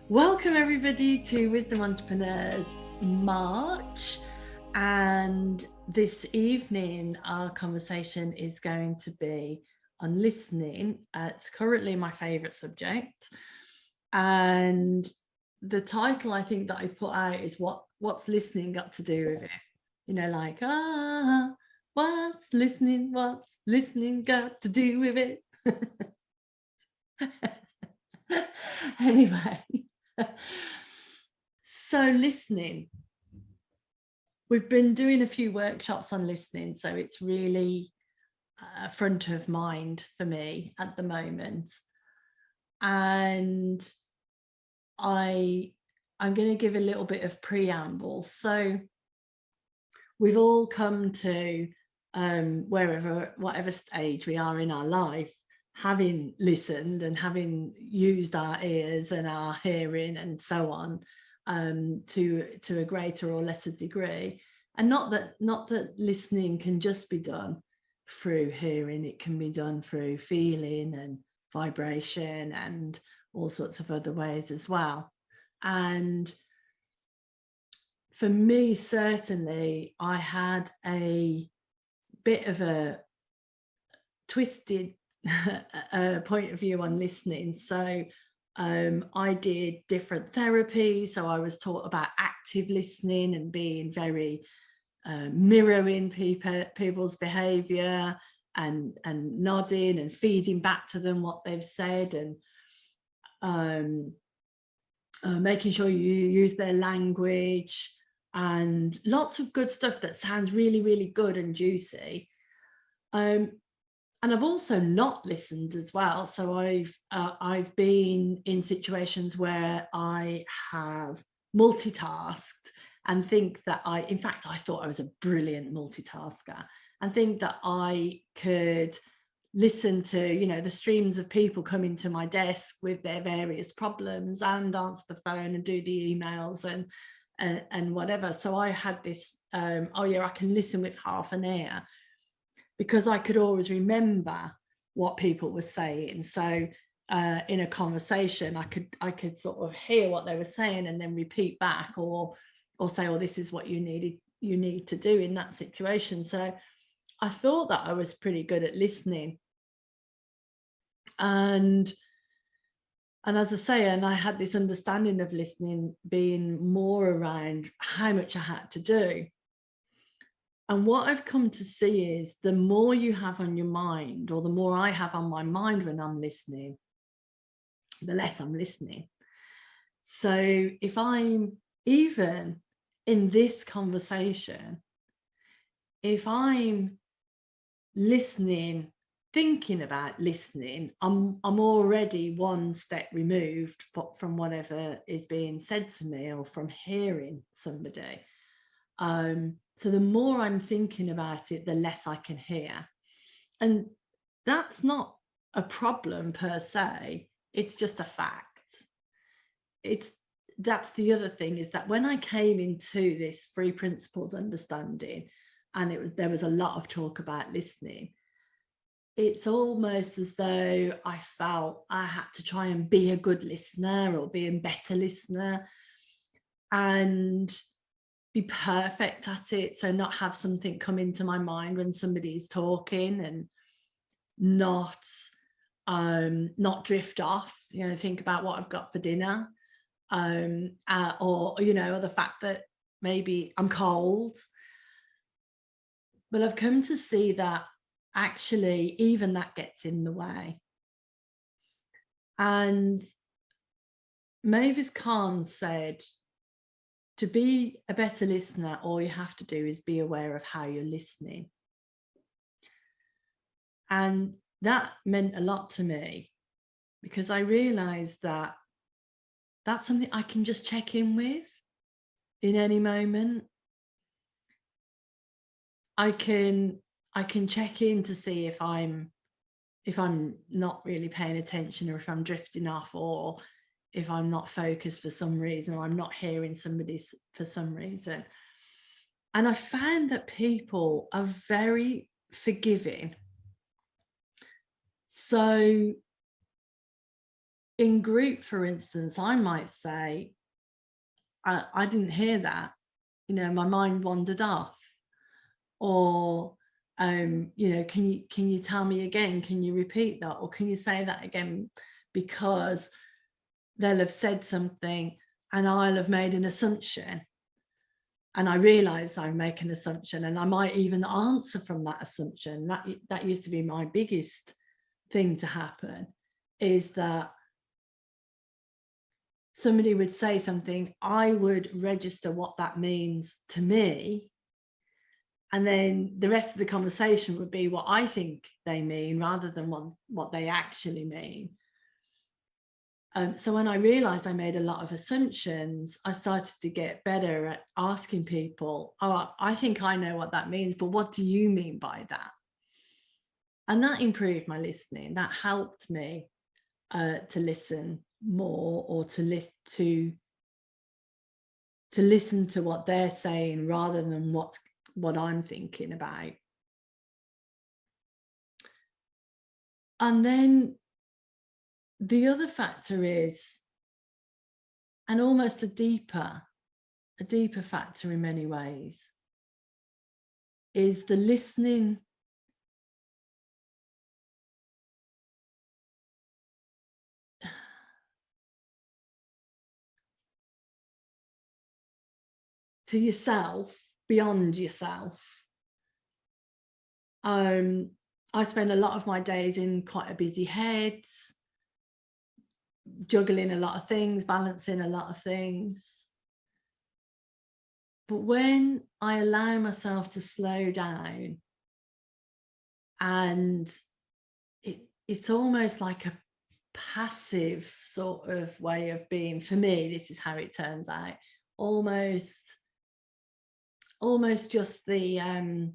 Welcome everybody to Wisdom Entrepreneurs March, and this evening our conversation is going to be on listening. It's currently my favorite subject, and the title I think that I put out is what's listening got to do with it? You know, like what's listening got to do with it? Anyway, so listening, we've been doing a few workshops on listening, so it's really front of mind for me at the moment. And I'm going to give a little bit of preamble. So we've all come to whatever stage we are in our life, having listened and having used our ears and our hearing and so on, to a greater or lesser degree. And not that listening can just be done through hearing, it can be done through feeling and vibration and all sorts of other ways as well. And for me, certainly, I had a bit of a twisted point of view on listening. So I did different therapies. So I was taught about active listening and being very mirroring people's behavior and nodding and feeding back to them what they've said, and making sure you use their language and lots of good stuff that sounds really, really good and juicy. And I've also not listened as well. So I've been in situations where I have multitasked and think that in fact, I thought I was a brilliant multitasker and think that I could listen to, the streams of people coming to my desk with their various problems and answer the phone and do the emails and whatever. So I had this, I can listen with half an ear, because I could always remember what people were saying. So in a conversation, I could sort of hear what they were saying and then repeat back or say, oh, this is what you need to do in that situation. So I thought that I was pretty good at listening. And as I say, and I had this understanding of listening being more around how much I had to do. And what I've come to see is the more you have on your mind, or the more I have on my mind when I'm listening, the less I'm listening. So if I'm even in this conversation, if I'm listening, thinking about listening, I'm already one step removed from whatever is being said to me or from hearing somebody. So the more I'm thinking about it, the less I can hear. And that's not a problem per se. It's just a fact. That's the other thing, is that when I came into this 3 principles understanding, and there was a lot of talk about listening, it's almost as though I felt I had to try and be a good listener or be a better listener and be perfect at it. So not have something come into my mind when somebody's talking, and not drift off, think about what I've got for dinner, or the fact that maybe I'm cold. But I've come to see that actually even that gets in the way. And Mavis Khan said, to be a better listener, all you have to do is be aware of how you're listening. And that meant a lot to me, because I realized that that's something I can just check in with in any moment. I can check in to see if I'm not really paying attention, or if I'm drifting off, or if I'm not focused for some reason, or I'm not hearing somebody for some reason. And I found that people are very forgiving. So in group, for instance, I might say, I didn't hear that, you know, my mind wandered off. Or you know, can you tell me again, can you repeat that, or can you say that again, because they'll have said something and I'll have made an assumption, and I realize I make an assumption, and I might even answer from that assumption. That used to be my biggest thing to happen, is that somebody would say something, I would register what that means to me, and then the rest of the conversation would be what I think they mean rather than what they actually mean. So when I realized I made a lot of assumptions, I started to get better at asking people, oh, I think I know what that means, but what do you mean by that? And that improved my listening. That helped me to listen more, or to listen to what they're saying rather than what I'm thinking about. And then the other factor is, and almost a deeper factor in many ways, is the listening to yourself, beyond yourself. I spend a lot of my days in quite a busy head, juggling a lot of things, balancing a lot of things. But when I allow myself to slow down, and it's almost like a passive sort of way of being, for me, this is how it turns out, almost just the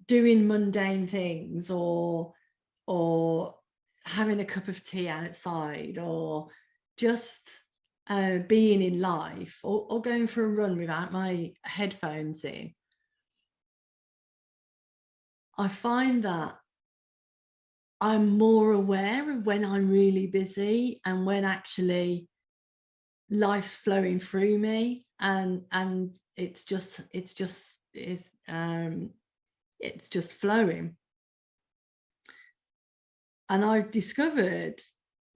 doing mundane things, or having a cup of tea outside, or just being in life, or going for a run without my headphones in. I find that I'm more aware of when I'm really busy and when actually life's flowing through me, and it's just flowing. And I've discovered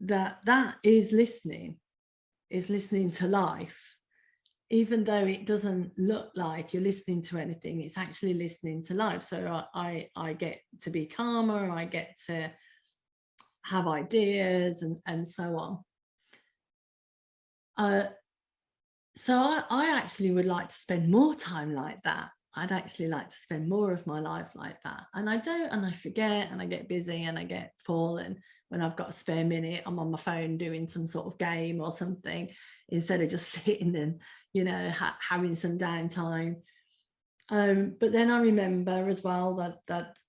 that is listening to life. Even though it doesn't look like you're listening to anything, it's actually listening to life. So I get to be calmer, I get to have ideas, and so on. So I actually would like to spend more time like that. I'd actually like to spend more of my life like that. And I don't, and I forget, and I get busy, and I get full. And when I've got a spare minute, I'm on my phone doing some sort of game or something, instead of just sitting and, you know, having some downtime. But then I remember as well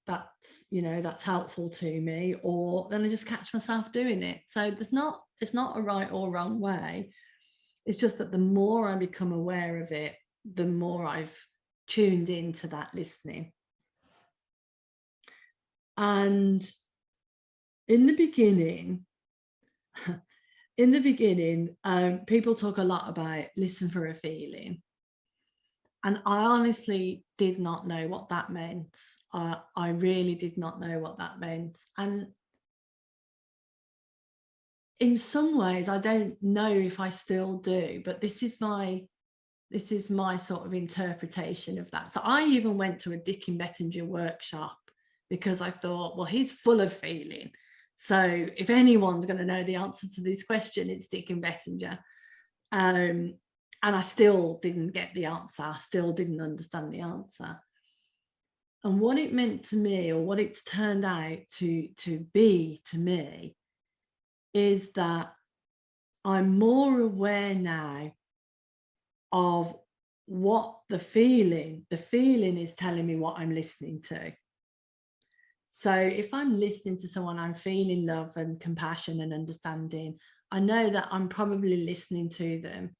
that's, you know, that's helpful to me, or then I just catch myself doing it. So it's not a right or wrong way. It's just that the more I become aware of it, the more I've tuned into that listening. And in the beginning, people talk a lot about listen for a feeling. And I honestly did not know what that meant. I really did not know what that meant. And in some ways, I don't know if I still do, but this is my sort of interpretation of that. So I even went to a Dickin Bettinger workshop because I thought, well, he's full of feeling. So if anyone's going to know the answer to this question, it's Dickin Bettinger. And I still didn't get the answer. I still didn't understand the answer. And what it meant to me, or what it's turned out to be to me, is that I'm more aware now of what the feeling is telling me what I'm listening to. So if I'm listening to someone, I'm feeling love and compassion and understanding, I know that I'm probably listening to them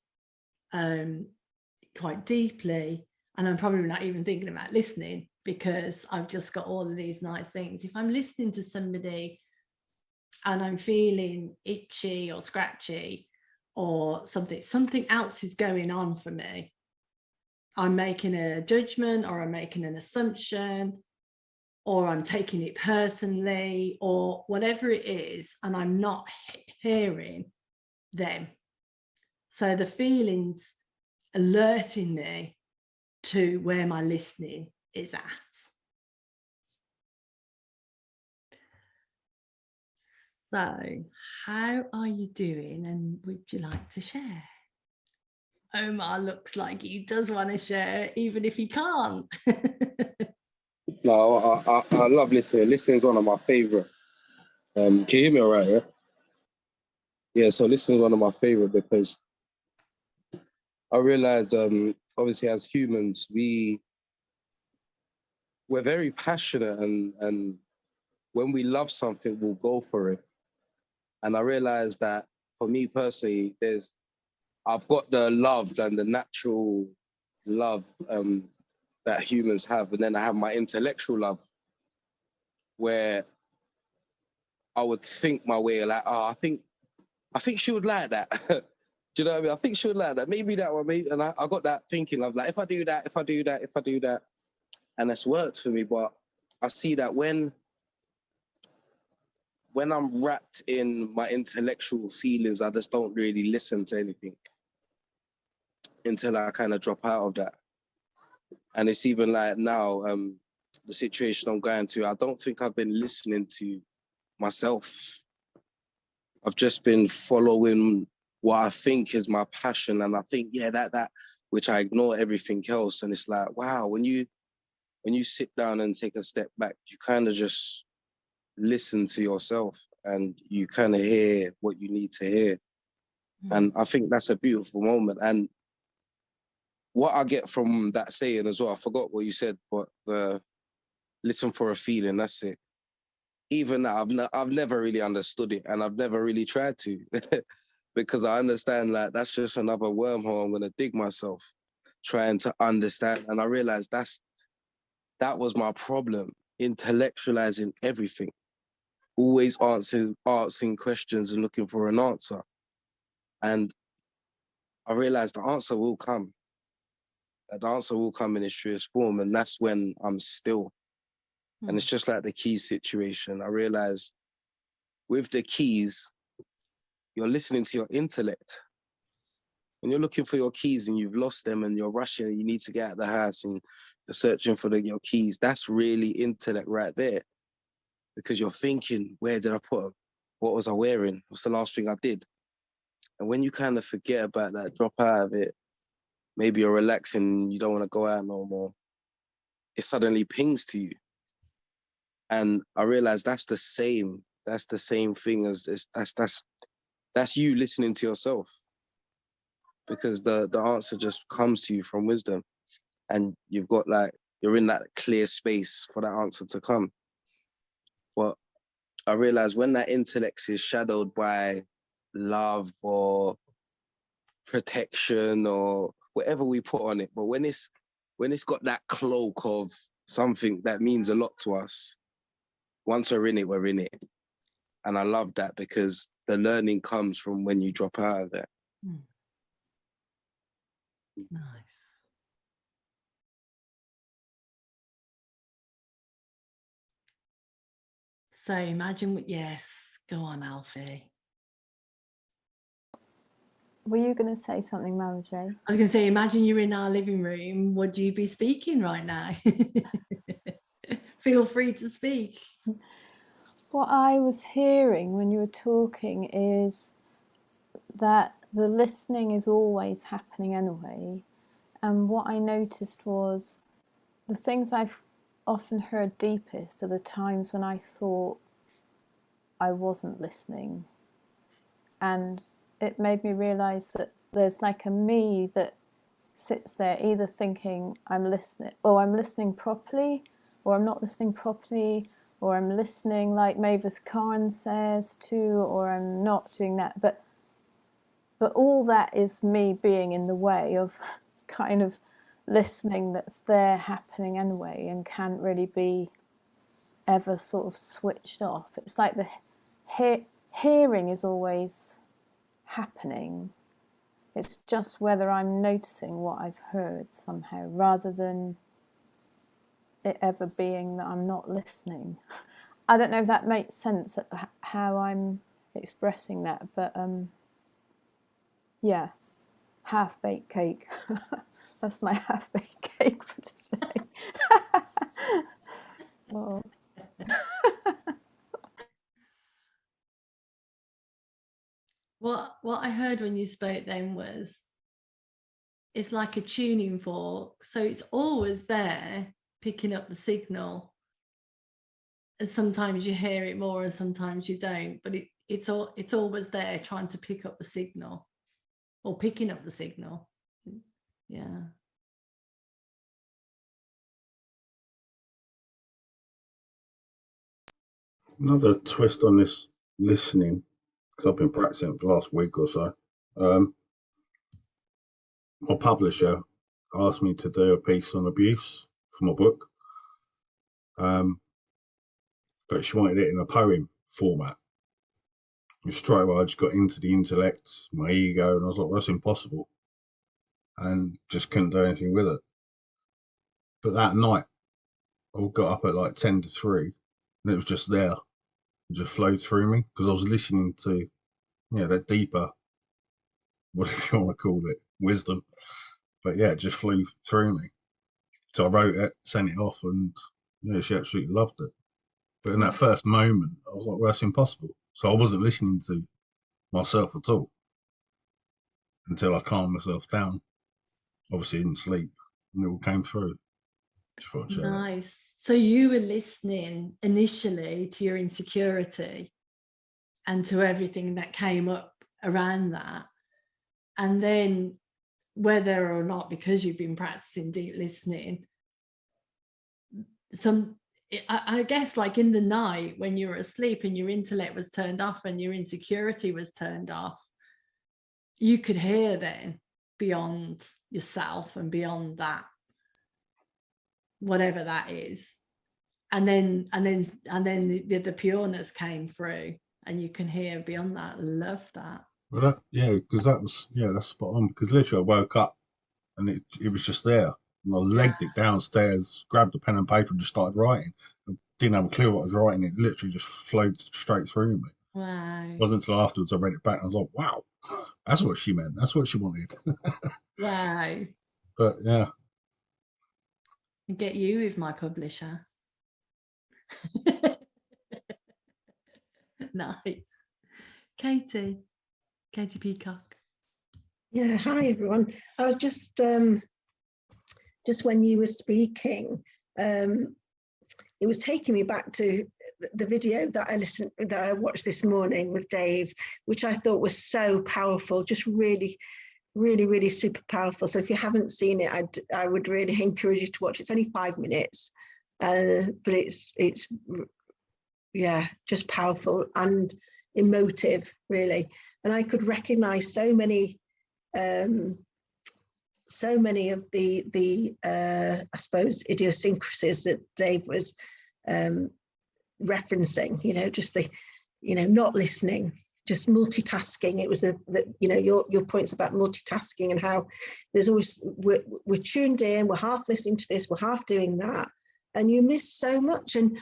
quite deeply, and I'm probably not even thinking about listening because I've just got all of these nice things. If I'm listening to somebody and I'm feeling itchy or scratchy or something else is going on for me. I'm making a judgment, or I'm making an assumption, or I'm taking it personally, or whatever it is, and I'm not hearing them. So the feelings alerting me to where my listening is at. So how are you doing, and would you like to share? Omar looks like he does want to share, even if he can't. No, I love listening. Listening is one of my favorite. Can you hear me all right, yeah? Yeah, so listening is one of my favorite because I realized, obviously, as humans, we're very passionate, and when we love something, we'll go for it. And I realized that for me personally, I've got the love and the natural love that humans have, and then I have my intellectual love, where I would think my way, like, oh, I think she would like that. Do you know what I mean? I think she would like that. Maybe that one, maybe. And I got that thinking of like, if I do that, and it's worked for me. But I see that when I'm wrapped in my intellectual feelings, I just don't really listen to anything until I kind of drop out of that. And it's even like now, the situation I'm going to, I don't think I've been listening to myself. I've just been following what I think is my passion, and I think, yeah, that, which I ignore everything else. And it's like, wow, when you sit down and take a step back, you kind of just listen to yourself, and you kind of hear what you need to hear. And I think that's a beautiful moment. And what I get from that saying as well, I forgot what you said, but the listen for a feeling, that's it. Even that, I've never really understood it, and I've never really tried to, because I understand like that's just another wormhole I'm gonna dig myself, trying to understand. And I realized that was my problem, intellectualizing everything, always asking questions and looking for an answer. And I realized the answer will come. The answer will come in its truest form, and that's when I'm still. And it's just like the keys situation. I realized with the keys, you're listening to your intellect. When you're looking for your keys and you've lost them and you're rushing and you need to get out of the house and you're searching for your keys, that's really intellect right there. Because you're thinking, where did I put them? What was I wearing? What's the last thing I did? And when you kind of forget about that, drop out of it, maybe you're relaxing, you don't want to go out no more, it suddenly pings to you. And I realized that's the same thing as this. That's you listening to yourself, because the answer just comes to you from wisdom, and you're in that clear space for that answer to come. But I realized when that intellect is shadowed by love or protection or whatever we put on it, but when it's got that cloak of something that means a lot to us, once we're in it. And I love that, because the learning comes from when you drop out of it. Nice. So imagine, yes, go on, Alfie. Were you going to say something, MamaJ? I was going to say, imagine you're in our living room. Would you be speaking right now? Feel free to speak. What I was hearing when you were talking is that the listening is always happening anyway. And what I noticed was the things I've often heard deepest are the times when I thought I wasn't listening. And it made me realise that there's like a me that sits there either thinking I'm listening properly, or I'm not listening properly, or I'm listening like Mavis Karn says to, or I'm not doing that. But all that is me being in the way of kind of listening that's there happening anyway and can't really be ever sort of switched off. It's like the hearing is always happening. It's just whether I'm noticing what I've heard somehow, rather than it ever being that I'm not listening. I don't know if that makes sense, how I'm expressing that, but yeah, half-baked cake. That's my half-baked cake for today. Oh. What I heard when you spoke then was, it's like a tuning fork, so it's always there picking up the signal, and sometimes you hear it more and sometimes you don't, but it's always there trying to pick up the signal, or picking up the signal. Yeah. Another twist on this listening, because I've been practicing for the last week or so. My publisher asked me to do a piece on abuse for my book, but she wanted it in a poem format. And straight away, I just got into the intellect, my ego, and I was like, well, that's impossible, and just couldn't do anything with it. But that night, I got up at like 10 to 3, and it was just there. It just flowed through me, because I was listening to, that deeper, whatever you want to call it, wisdom. But yeah, it just flew through me. So I wrote it, sent it off, and she absolutely loved it. But in that first moment, I was like, well, that's impossible. So I wasn't listening to myself at all until I calmed myself down. Obviously, in sleep, and it all came through. Nice. So you were listening initially to your insecurity and to everything that came up around that. And then, whether or not, because you've been practicing deep listening, I guess like in the night when you were asleep and your intellect was turned off and your insecurity was turned off, you could hear then beyond yourself and beyond that, whatever that is. And then the pureness came through, and you can hear beyond that. Love that. Well, because that's spot on. Because literally, I woke up and it was just there, and I legged it downstairs, grabbed a pen and paper, and just started writing. I didn't have a clue what I was writing. It literally just flowed straight through me. Wow. It wasn't until afterwards I read it back and I was like, wow, that's what she meant. That's what she wanted. Wow. But yeah. I'll get you with my publisher. Nice. Katie Peacock. Yeah, hi everyone. I was just when you were speaking, it was taking me back to the video that I watched this morning with Dave, which I thought was so powerful, just really, really, really super powerful. So if you haven't seen it, I would really encourage you to watch. It's only 5 minutes, but it's yeah, just powerful and emotive, really. And I could recognize so many of the I suppose idiosyncrasies that Dave was referencing, just the not listening, just multitasking. It was your points about multitasking and how there's always we're tuned in, we're half listening to this, we're half doing that, and you miss so much, and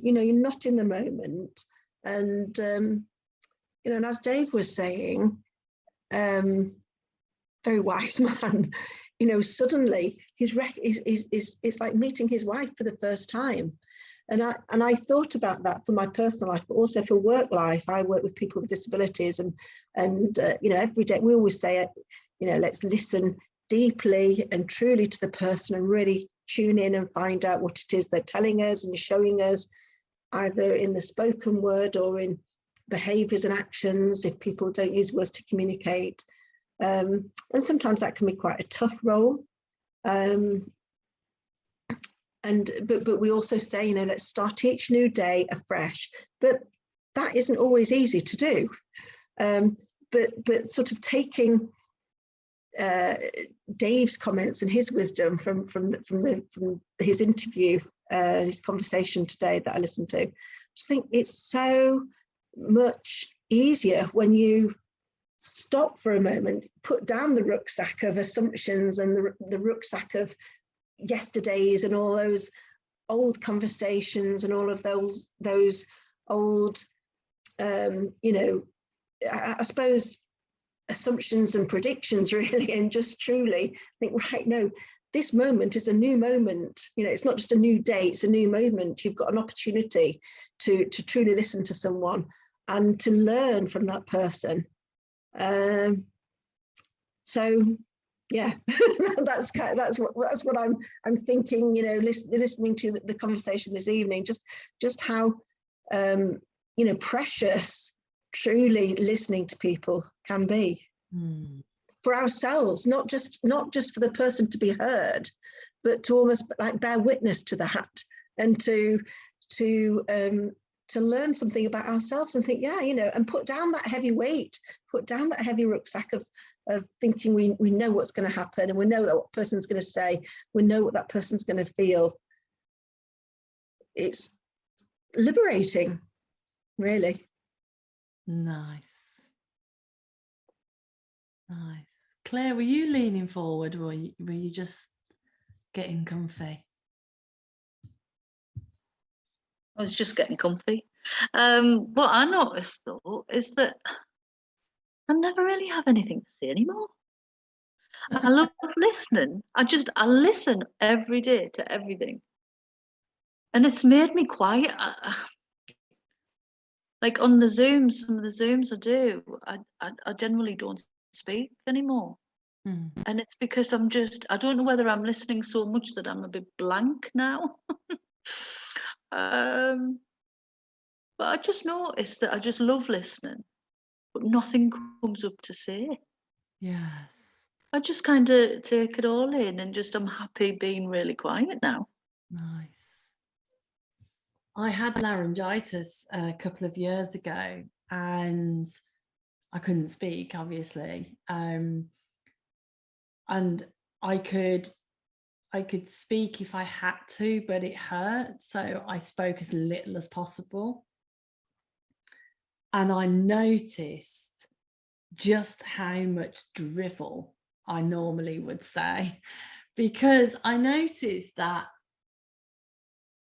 you're not in the moment. And and as Dave was saying, very wise man, suddenly it's like meeting his wife for the first time. And I thought about that for my personal life, but also for work life. I work with people with disabilities, and every day we always say, let's listen deeply and truly to the person and really tune in and find out what it is they're telling us and showing us, either in the spoken word or in behaviors and actions, if people don't use words to communicate. And sometimes that can be quite a tough role. But we also say, let's start each new day afresh. But that isn't always easy to do. But sort of taking Dave's comments and his wisdom from his interview, his conversation today that I listened to, I just think it's so much easier when you stop for a moment, put down the rucksack of assumptions and the rucksack of yesterdays and all those old conversations and all of those old, you know, I suppose assumptions and predictions really, and just truly think, right, no, this moment is a new moment. You know, it's not just a new day, it's a new moment. You've got an opportunity to truly listen to someone and to learn from that person. So yeah, that's what I'm thinking, you know, listening to the conversation this evening, just how you know, precious truly listening to people can be. For ourselves, not just for the person to be heard, but to almost like bear witness to that, and to learn something about ourselves and think, yeah, you know, and put down that heavy weight, put down that heavy rucksack of thinking we know what's going to happen, and we know that what person's going to say, we know what that person's going to feel. It's liberating, really. Nice. Claire, were you leaning forward, or were you just getting comfy? I was just getting comfy. What I noticed though is that I never really have anything to say anymore. I love listening. I listen every day to everything, and it's made me quiet. Like on the Zooms, some of the Zooms I do, I generally don't speak anymore. And it's because I don't know whether I'm listening so much that I'm a bit blank now. But I just noticed that I just love listening, but nothing comes up to say. Yes. I just kind of take it all in, and just I'm happy being really quiet now. Nice. I had laryngitis a couple of years ago, and I couldn't speak, obviously. And I could speak if I had to, but it hurt, so I spoke as little as possible. And I noticed just how much drivel I normally would say, because I noticed that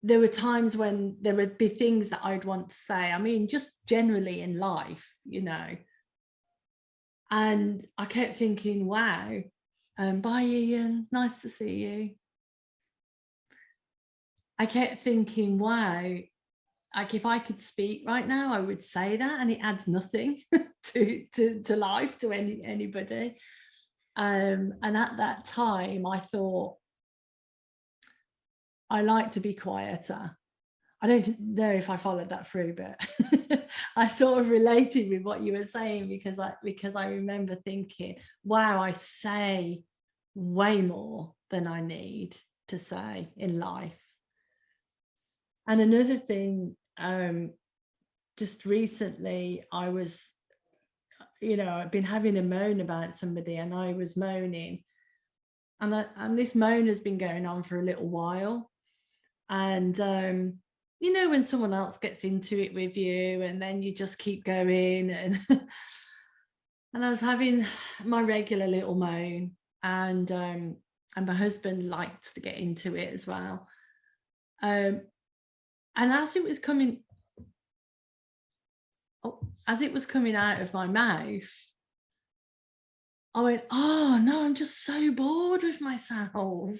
there were times when there would be things that I'd want to say, I mean, just generally in life, you know, and I kept thinking, wow, bye Ian, nice to see you. I kept thinking, wow, like if I could speak right now, I would say that, and it adds nothing to life, to anybody. And at that time, I thought, I like to be quieter. I don't know if I followed that through, but I sort of related with what you were saying, because I remember thinking, wow, I say way more than I need to say in life. And another thing, just recently, I was, you know, I've been having a moan about somebody, and I was moaning, and this moan has been going on for a little while. And you know, when someone else gets into it with you, and then you just keep going, and and I was having my regular little moan, and my husband likes to get into it as well. And as it was coming out of my mouth, I went, oh no, I'm just so bored with myself.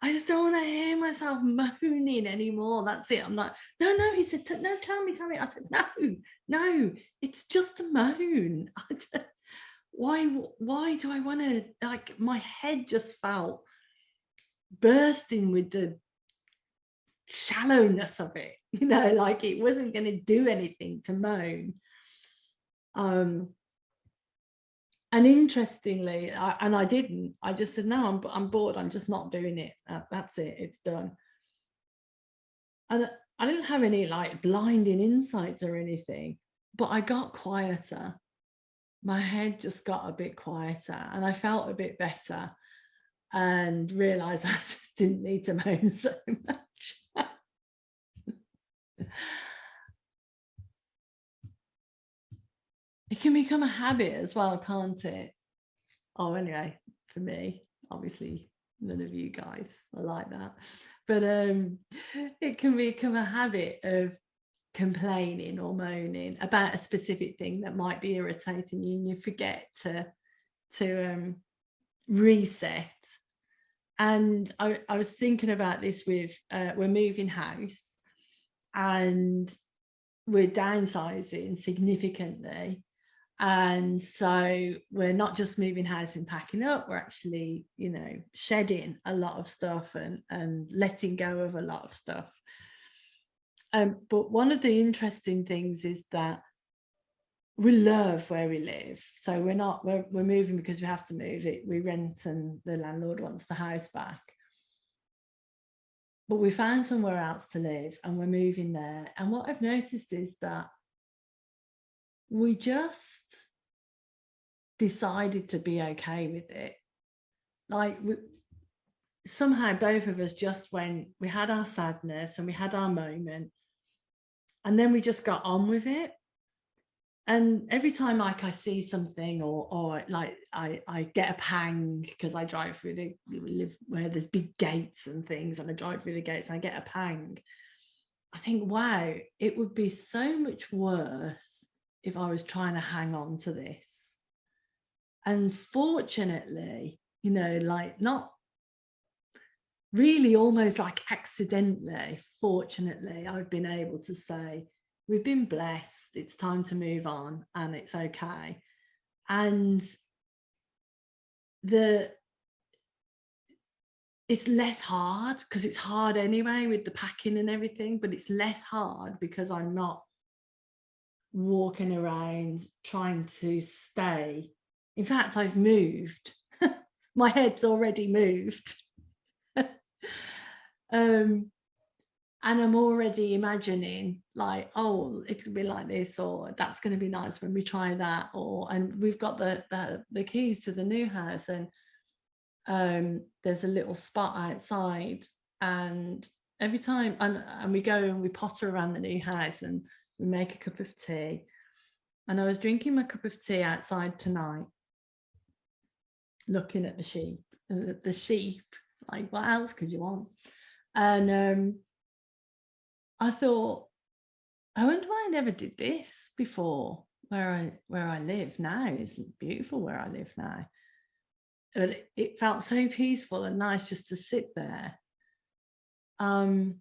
I just don't want to hear myself moaning anymore. That's it. I'm like, no. He said, no, tell me. I said, no, it's just a moan. Why do I want to, like, my head just felt bursting with the shallowness of it, you know, like it wasn't going to do anything to moan. And interestingly, I just said, no, I'm bored, I'm just not doing it. That's it, it's done. And I didn't have any like blinding insights or anything, but I got quieter. My head just got a bit quieter, and I felt a bit better, and realized I just didn't need to moan so much. it can become a habit as well, can't it? Oh, anyway, for me, obviously none of you guys are like that, but it can become a habit of complaining or moaning about a specific thing that might be irritating you, and you forget to reset. And I was thinking about this with we're moving house and we're downsizing significantly, and so we're not just moving house and packing up, we're actually, you know, shedding a lot of stuff and letting go of a lot of stuff. But one of the interesting things is that we love where we live. So we're moving because we have to move it. We rent and the landlord wants the house back. But we found somewhere else to live and we're moving there. And what I've noticed is that we just decided to be okay with it. Like somehow both of us just went, we had our sadness and we had our moment, and then we just got on with it. And every time like I see something or like I get a pang because I drive through live where there's big gates and things, and I drive through the gates and I get a pang, I think, wow, it would be so much worse if I was trying to hang on to this. And fortunately, you know, like not really, almost like accidentally, fortunately, I've been able to say, we've been blessed, it's time to move on and it's okay. And it's less hard, because it's hard anyway with the packing and everything, but it's less hard because I'm not walking around trying to stay. In fact, I've moved. My head's already moved. And I'm already imagining like, oh, it could be like this, or that's going to be nice when we try that, and we've got the keys to the new house, and there's a little spot outside, and every time and we go and we potter around the new house and we make a cup of tea. And I was drinking my cup of tea outside tonight, looking at the sheep, like what else could you want? And I thought, I wonder why I never did this before. Where I live now is beautiful. Where I live now, but it felt so peaceful and nice just to sit there. And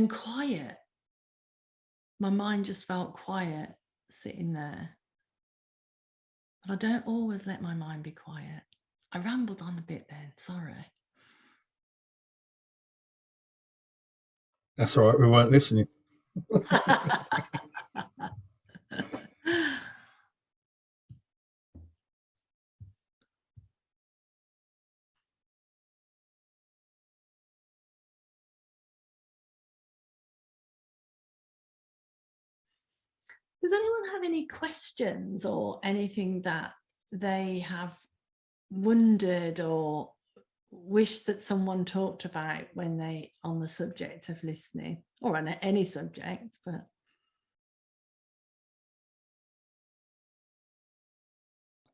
quiet. My mind just felt quiet sitting there. But I don't always let my mind be quiet. I rambled on a bit then, sorry. That's all right, we weren't listening. Does anyone have any questions or anything that they have wondered or wish that someone talked about when they on the subject of listening, or on any subject? But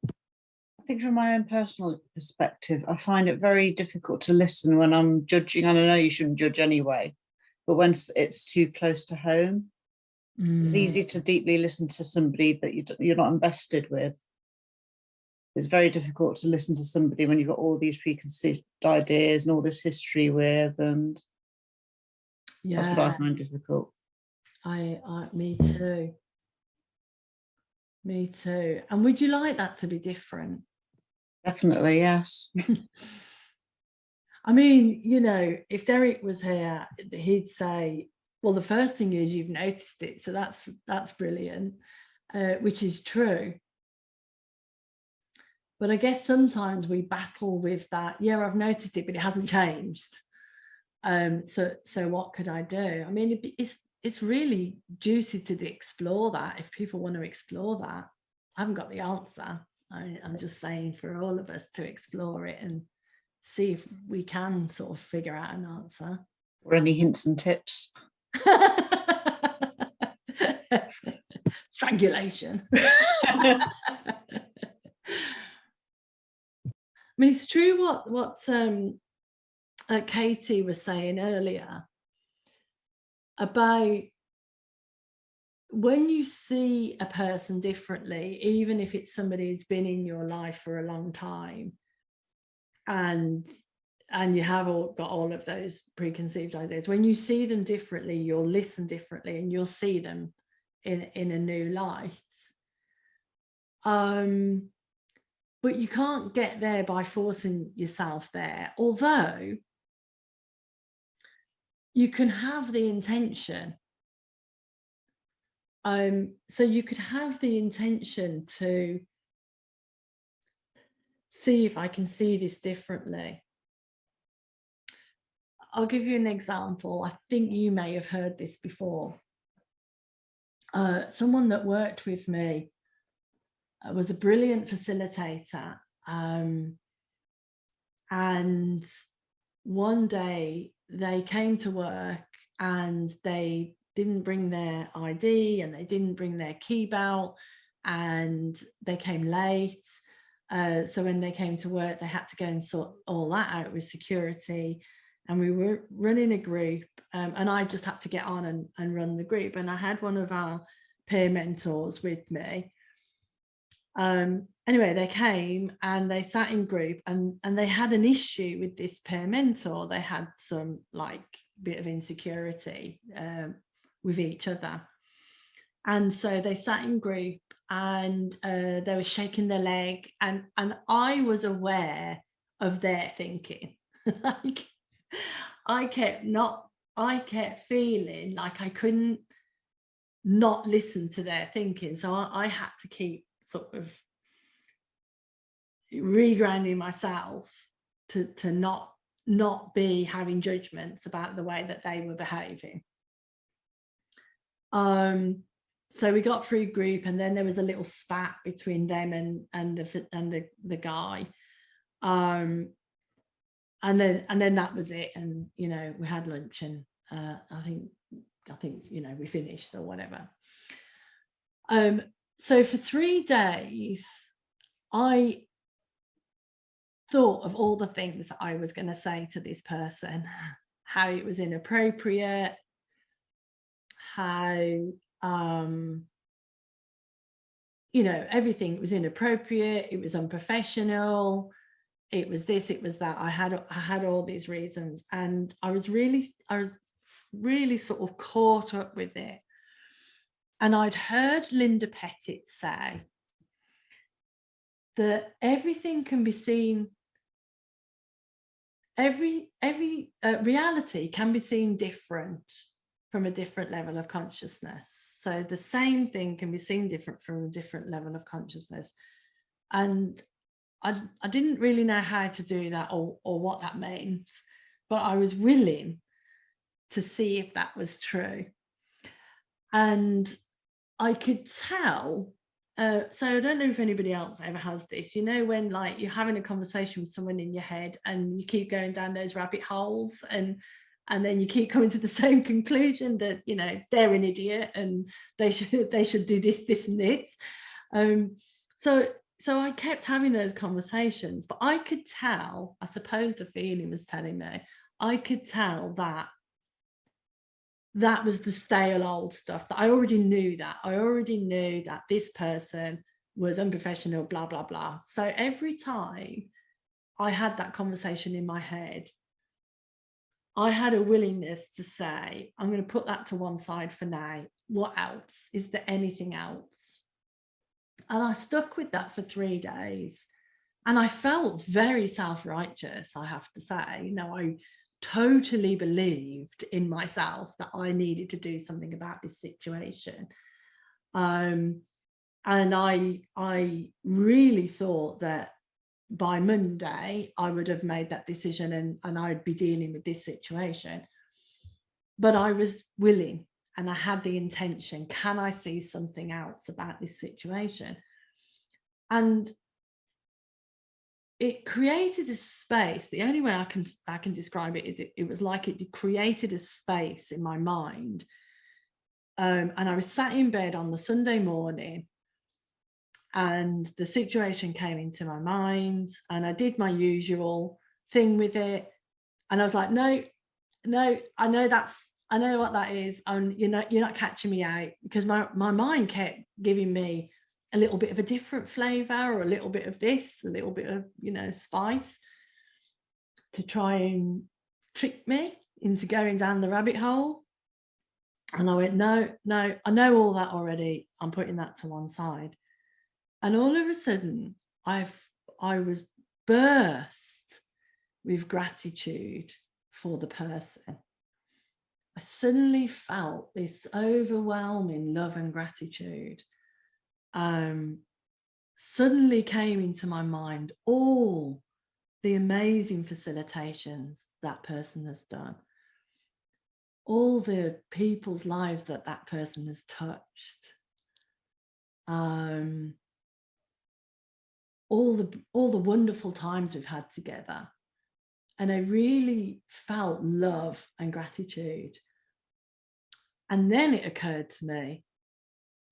I think from my own personal perspective, I find it very difficult to listen when I'm judging, and I know you shouldn't judge anyway, but when it's too close to home. It's easy to deeply listen to somebody that you're not invested with. It's very difficult to listen to somebody when you've got all these preconceived ideas and all this history with, and yeah, that's what I find difficult. Me too. Me too. And would you like that to be different? Definitely, yes. I mean, you know, if Derek was here, he'd say, well, the first thing is you've noticed it, so that's brilliant, which is true. But I guess sometimes we battle with that. Yeah, I've noticed it, but it hasn't changed. So what could I do? I mean, it's really juicy to explore that. If people want to explore that, I haven't got the answer. I'm just saying for all of us to explore it and see if we can sort of figure out an answer. Or any hints and tips. strangulation. I mean, it's true what Katie was saying earlier about when you see a person differently, even if it's somebody who's been in your life for a long time, and you have got all of those preconceived ideas, when you see them differently, you'll listen differently and you'll see them in a new light. But you can't get there by forcing yourself there, although you can have the intention. So you could have the intention to see if I can see this differently. I'll give you an example. I think you may have heard this before. Someone that worked with me was a brilliant facilitator. And one day they came to work and they didn't bring their ID and they didn't bring their key belt and they came late. So when they came to work, they had to go and sort all that out with security. And we were running a group, and I just had to get on and run the group. And I had one of our peer mentors with me. Anyway, they came and they sat in group, and they had an issue with this peer mentor. They had some like bit of insecurity with each other. And so they sat in group and they were shaking their leg, and I was aware of their thinking. Like, I kept feeling like I couldn't not listen to their thinking. So I had to keep sort of regrounding myself to not be having judgments about the way that they were behaving. So we got through group, and then there was a little spat between them and the guy. And then that was it. And, you know, we had lunch, and I think, you know, we finished or whatever. So for 3 days, I thought of all the things that I was going to say to this person, how it was inappropriate, how, you know, everything was inappropriate, it was unprofessional, it was this, it was that. I had all these reasons, and I was really sort of caught up with it. And I'd heard Linda Pettit say that everything can be seen, every reality can be seen different from a different level of consciousness. So the same thing can be seen different from a different level of consciousness. And I didn't really know how to do that or what that meant, but I was willing to see if that was true. And I could tell, so I don't know if anybody else ever has this, you know, when like you're having a conversation with someone in your head and you keep going down those rabbit holes, and then you keep coming to the same conclusion that, you know, they're an idiot and they should do this and this. So I kept having those conversations, but I could tell, I suppose the feeling was telling me, I could tell that that was the stale old stuff, that I already knew that. I already knew that this person was unprofessional, blah, blah, blah. So every time I had that conversation in my head, I had a willingness to say, I'm going to put that to one side for now. What else? Is there anything else? And I stuck with that for 3 days. And I felt very self-righteous, I have to say. You know, I totally believed in myself that I needed to do something about this situation. And I really thought that by Monday, I would have made that decision and I'd be dealing with this situation. But I was willing and I had the intention, can I see something else about this situation? And it created a space. The only way I can describe it is it was like it created a space in my mind And I was sat in bed on the Sunday morning, and the situation came into my mind, and I did my usual thing with it. And I was like, no, I know what that is. And you're not catching me out, because my mind kept giving me a little bit of a different flavor, or a little bit of this, a little bit of, spice, to try and trick me into going down the rabbit hole. And I went, no, I know all that already. I'm putting that to one side. And all of a sudden, I was burst with gratitude for the person. I suddenly felt this overwhelming love and gratitude. Suddenly came into my mind all the amazing facilitations that person has done, all the people's lives that person has touched, all the wonderful times we've had together. And I really felt love and gratitude. And then it occurred to me,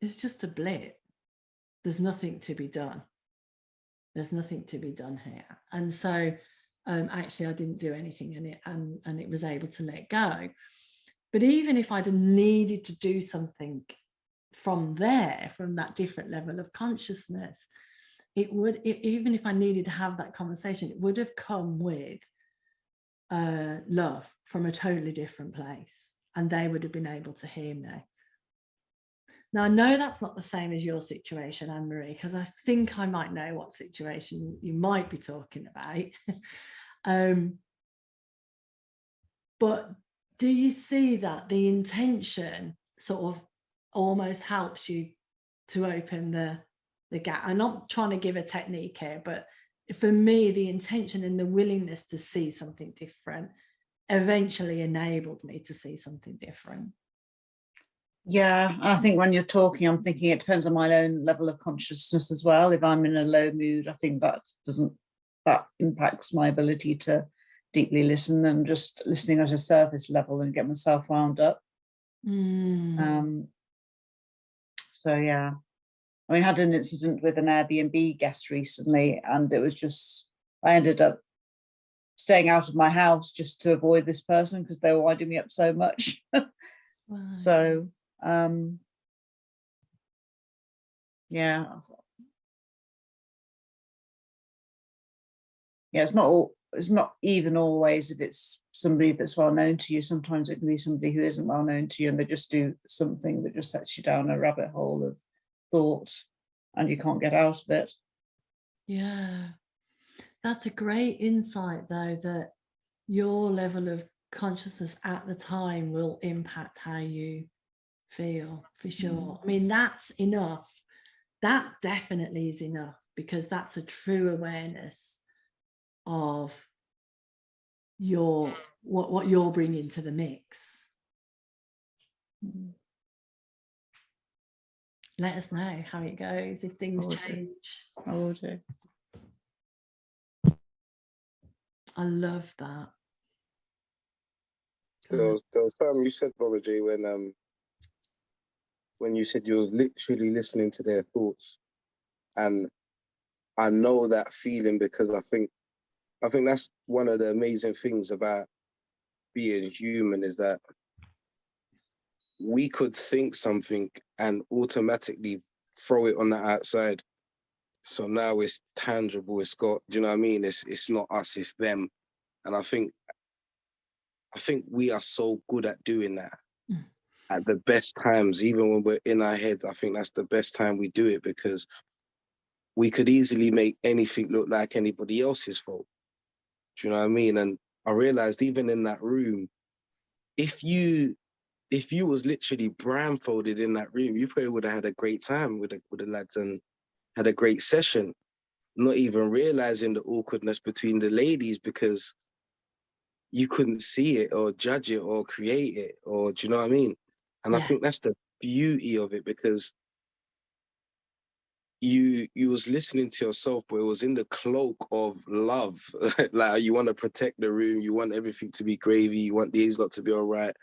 it's just a blip. There's nothing to be done. There's nothing to be done here. And so actually I didn't do anything in it, and it was able to let go. But even if I'd needed to do something from that different level of consciousness, even if I needed to have that conversation, it would have come with love from a totally different place, and they would have been able to hear me. Now, I know that's not the same as your situation, Anne-Marie, because I think I might know what situation you might be talking about. But do you see that the intention sort of almost helps you to open the gap? I'm not trying to give a technique here, but for me, the intention and the willingness to see something different eventually enabled me to see something different. Yeah, I think when you're talking, I'm thinking it depends on my own level of consciousness as well. If I'm in a low mood, I think that impacts my ability to deeply listen, and just listening at a surface level and get myself wound up. So yeah, I mean, I had an incident with an Airbnb guest recently, and it was just, I ended up staying out of my house just to avoid this person because they were winding me up so much. Wow. So yeah, it's not even always if it's somebody that's well known to you. Sometimes it can be somebody who isn't well known to you, and they just do something that just sets you down a rabbit hole of thought, and you can't get out of it. Yeah, that's a great insight, though, that your level of consciousness at the time will impact how you feel, for sure. I mean, that's enough. That definitely is enough, because that's a true awareness of what you're bringing to the mix. Let us know how it goes, if things change. I will do. I love that. There was time you said, MamaJ, when you said you was literally listening to their thoughts, and I know that feeling, because I think that's one of the amazing things about being human, is that we could think something and automatically throw it on the outside. So now it's tangible. It's got, do you know what I mean? It's not us, it's them. And I think we are so good at doing that. At the best times, even when we're in our head, I think that's the best time we do it, because we could easily make anything look like anybody else's fault. Do you know what I mean? And I realized even in that room, if you was literally blindfolded in that room, you probably would have had a great time with the lads and had a great session, not even realizing the awkwardness between the ladies, because you couldn't see it or judge it or create it, or do you know what I mean? And I think that's the beauty of it, because you was listening to yourself, but it was in the cloak of love. Like, you want to protect the room, you want everything to be gravy, you want these lot to be all right.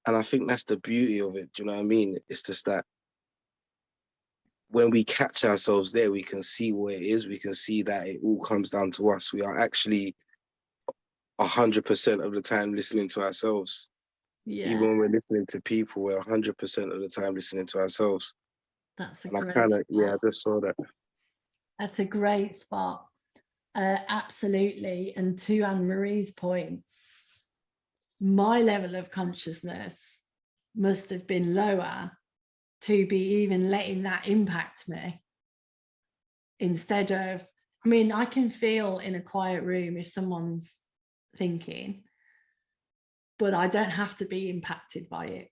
And I think that's the beauty of it. Do you know what I mean? It's just that when we catch ourselves there, we can see what it is. We can see that it all comes down to us. We are actually 100% of the time listening to ourselves. Yeah, Even when we're listening to people, we're 100% of the time listening to ourselves. that's a And I great kind of, spot. I just saw that. That's a great spot. Absolutely. And to Anne-Marie's point, my level of consciousness must have been lower to be even letting that impact me, instead of, I mean, I can feel in a quiet room if someone's thinking, but I don't have to be impacted by it.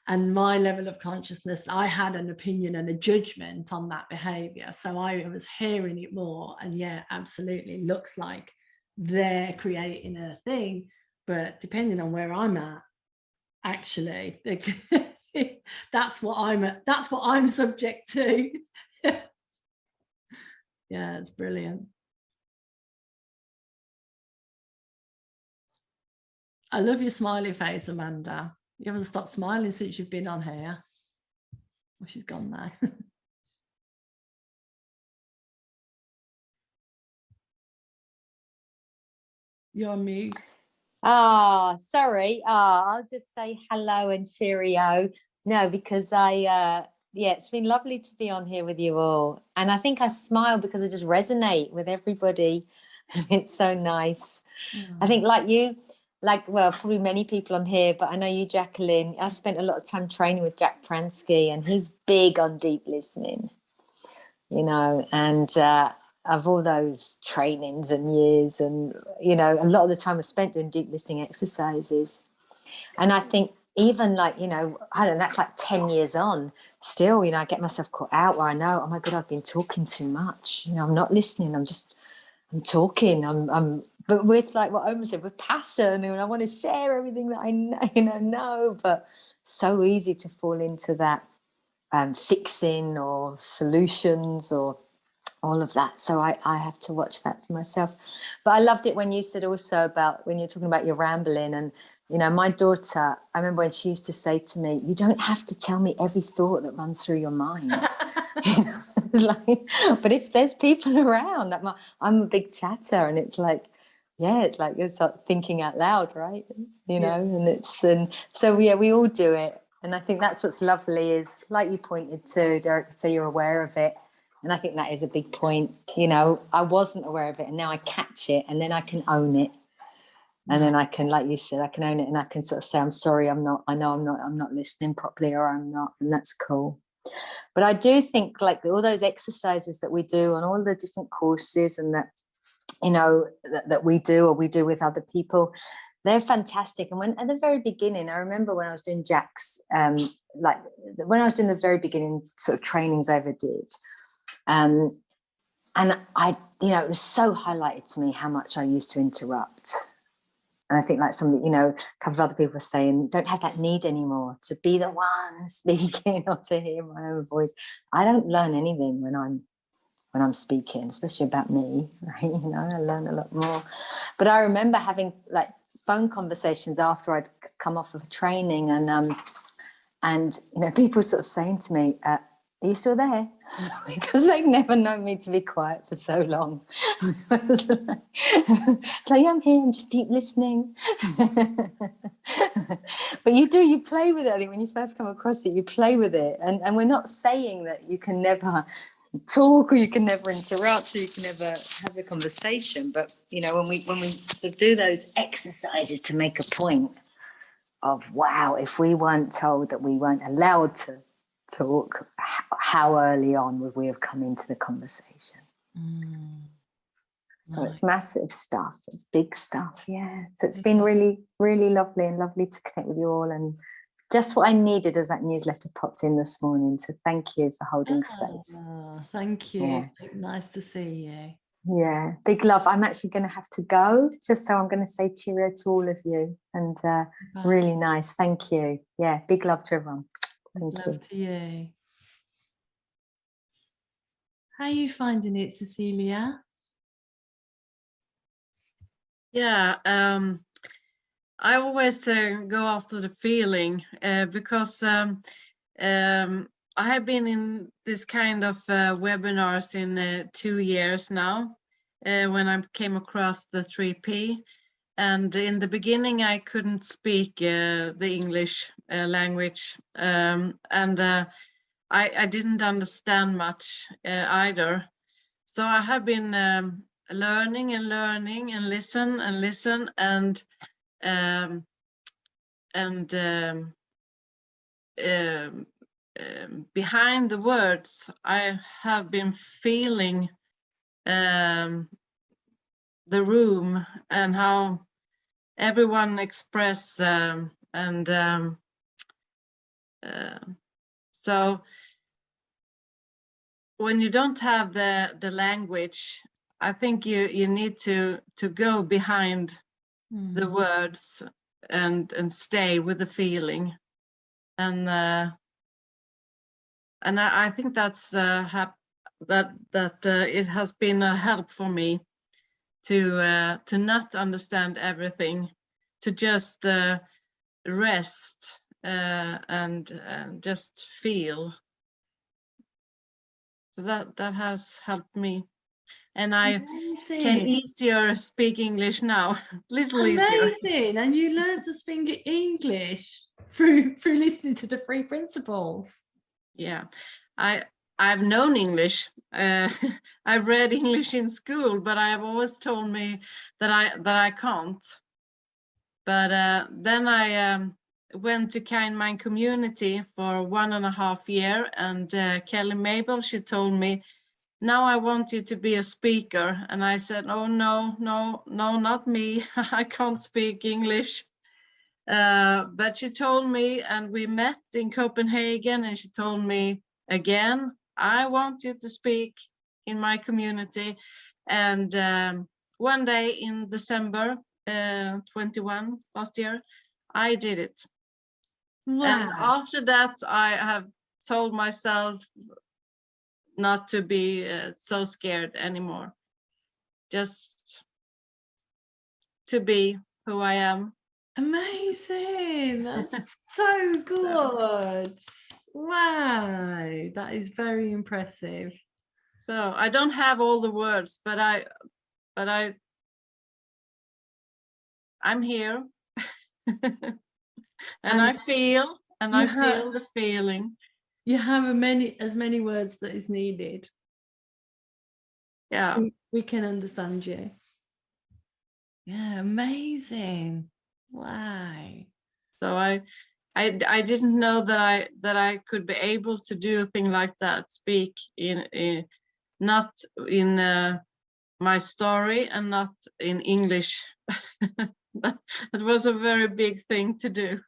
And my level of consciousness, I had an opinion and a judgment on that behavior. So I was hearing it more. And yeah, absolutely, looks like they're creating a thing, but depending on where I'm at, actually, that's what I'm subject to. Yeah, it's brilliant. I love your smiley face, Amanda. You haven't stopped smiling since you've been on here. Well, she's gone now. You're on mute. Ah, sorry. I'll just say hello and cheerio. No, because yeah, it's been lovely to be on here with you all. And I think I smile because I just resonate with everybody. It's so nice. I think like you, well, probably many people on here, but I know you, Jacqueline, I spent a lot of time training with Jack Pransky, and he's big on deep listening, and of all those trainings and years, and, a lot of the time was spent doing deep listening exercises. And I think even I don't know, that's like 10 years on still, I get myself caught out where I know, oh my God, I've been talking too much. I'm not listening. I'm talking. But with like what Omar said, with passion, and I want to share everything that I know, but so easy to fall into that fixing or solutions or all of that. So I have to watch that for myself. But I loved it when you said also about when you're talking about your rambling, and my daughter, I remember when she used to say to me, you don't have to tell me every thought that runs through your mind. It's like, but if there's people around, I'm a big chatter, and it's like, yeah, it's like you start thinking out loud, right? And so yeah, we all do it. And I think that's what's lovely is, like you pointed to, Derek, so you're aware of it. And I think that is a big point. I wasn't aware of it, and now I catch it, and then I can own it. And then I can, like you said, I can own it, and I can sort of say, I'm sorry, I'm not listening properly, or I'm not, and that's cool. But I do think like all those exercises that we do on all the different courses, and that, that we do, or we do with other people, they're fantastic. And when at the very beginning, I remember when I was doing Jack's, when I was doing the very beginning sort of trainings I ever did, and I, it was so highlighted to me how much I used to interrupt. And I think like a couple of other people were saying, don't have that need anymore to be the one speaking or to hear my own voice. I don't learn anything when I'm speaking, especially about me, right? I learn a lot more. But I remember having like phone conversations after I'd come off of a training, and people sort of saying to me, are you still there? Because they've never known me to be quiet for so long. Like, I'm here, I'm just deep listening. But you play with it. I think when you first come across it, you play with it. And we're not saying that you can never talk, or you can never interrupt, or you can never have a conversation. But, when we sort of do those exercises to make a point of, wow, if we weren't told that we weren't allowed to talk, how early on would we have come into the conversation? So it's massive stuff, it's big stuff. Yeah, so it's been really, really lovely, and lovely to connect with you all, and just what I needed as that newsletter popped in this morning. So thank you for holding space. Thank you. Yeah. Nice to see you. Yeah, big love. I'm actually going to have to go, just so I'm going to say cheerio to all of you, and really nice. Thank you. Yeah, big love to everyone. Thank you. Love to you. How are you finding it, Cecilia? Yeah, I always go after the feeling because I have been in this kind of webinars in 2 years now when I came across the 3P. And in the beginning, I couldn't speak the English language, and I didn't understand much either. So I have been learning and listen and behind the words, I have been feeling the room and how everyone express so when you don't have the language, I think you need to go behind the words and stay with the feeling, and I think that's that it has been a help for me to not understand everything, to just rest and just feel. So that has helped me, and I can easier speak English now. Little easier. Amazing. And you learned to speak English through listening to the 3 principles. Yeah, I've known English. I've read English in school, but I've always told me that I can't. But then I went to Kind Mind Community for 1.5 years, and Kelly Mabel, she told me, now I want you to be a speaker. And I said, oh no, not me. I can't speak English. But she told me, and we met in Copenhagen, and she told me again, I want you to speak in my community. And one day in December 21 last year, I did it. Wow. And after that, I have told myself not to be so scared anymore, just to be who I am. Amazing. That's so good. Wow, that is very impressive. So I don't have all the words, but I'm here. and I feel the feeling. You have as many words that is needed. Yeah, we can understand you. Yeah, amazing. Wow. So I didn't know that I could be able to do a thing like that, speak in not in my story and not in English. It was a very big thing to do,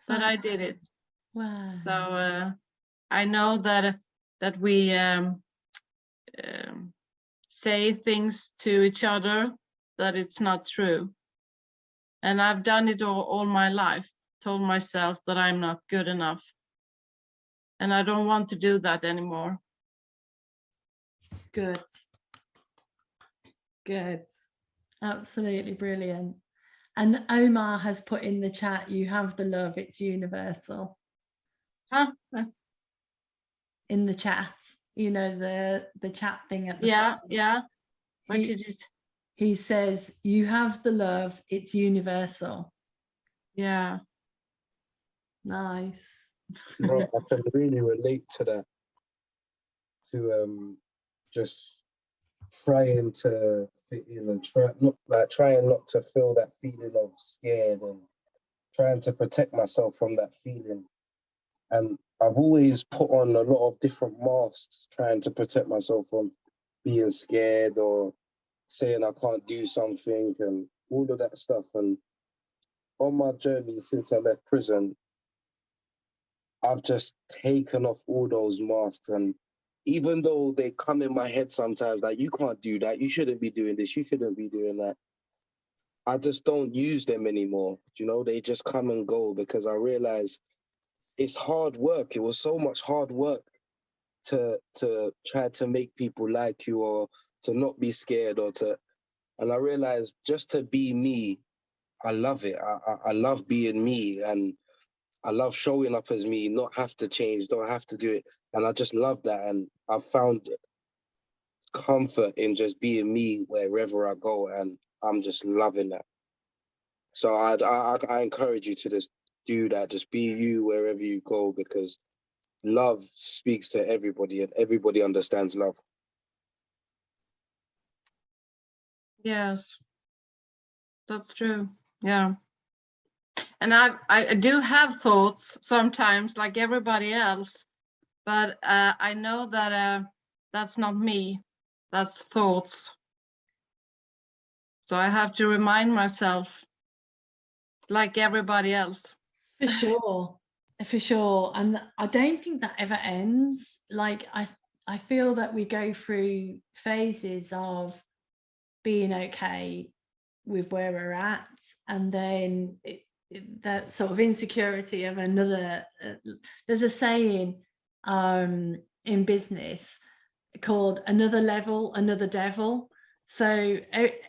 but I did it. Wow. So I know that we say things to each other that it's not true. And I've done it all my life, told myself that I'm not good enough. And I don't want to do that anymore. Good. Good. Absolutely brilliant. And Omar has put in the chat, you have the love, it's universal. Huh? In the chat, you know, the chat thing at the side. Yeah. What did it? He says, you have the love, it's universal. Yeah. Nice. No, I can really relate to that. To just trying to fit in and trying not to feel that feeling of scared and trying to protect myself from that feeling. And I've always put on a lot of different masks trying to protect myself from being scared or saying I can't do something and all of that stuff. And on my journey since I left prison, I've just taken off all those masks. And even though they come in my head sometimes, like, you can't do that, you shouldn't be doing this, you shouldn't be doing that, I just don't use them anymore. You know, they just come and go because I realize it's hard work. It was so much hard work to try to make people like you or to not be scared and I realized just to be me I love it. I love being me, and I love showing up as me, not have to change, don't have to do it. And I just love that. And I've found comfort in just being me wherever I go. And I'm just loving that. So I encourage you to just do that. Just be you wherever you go, because love speaks to everybody and everybody understands love. Yes, that's true. Yeah. And I do have thoughts sometimes, like everybody else, but I know that that's not me. That's thoughts. So I have to remind myself, like everybody else. For sure, for sure. And I don't think that ever ends. Like I feel that we go through phases of being okay with where we're at, and then that sort of insecurity of another. There's a saying in business called another level, another devil. So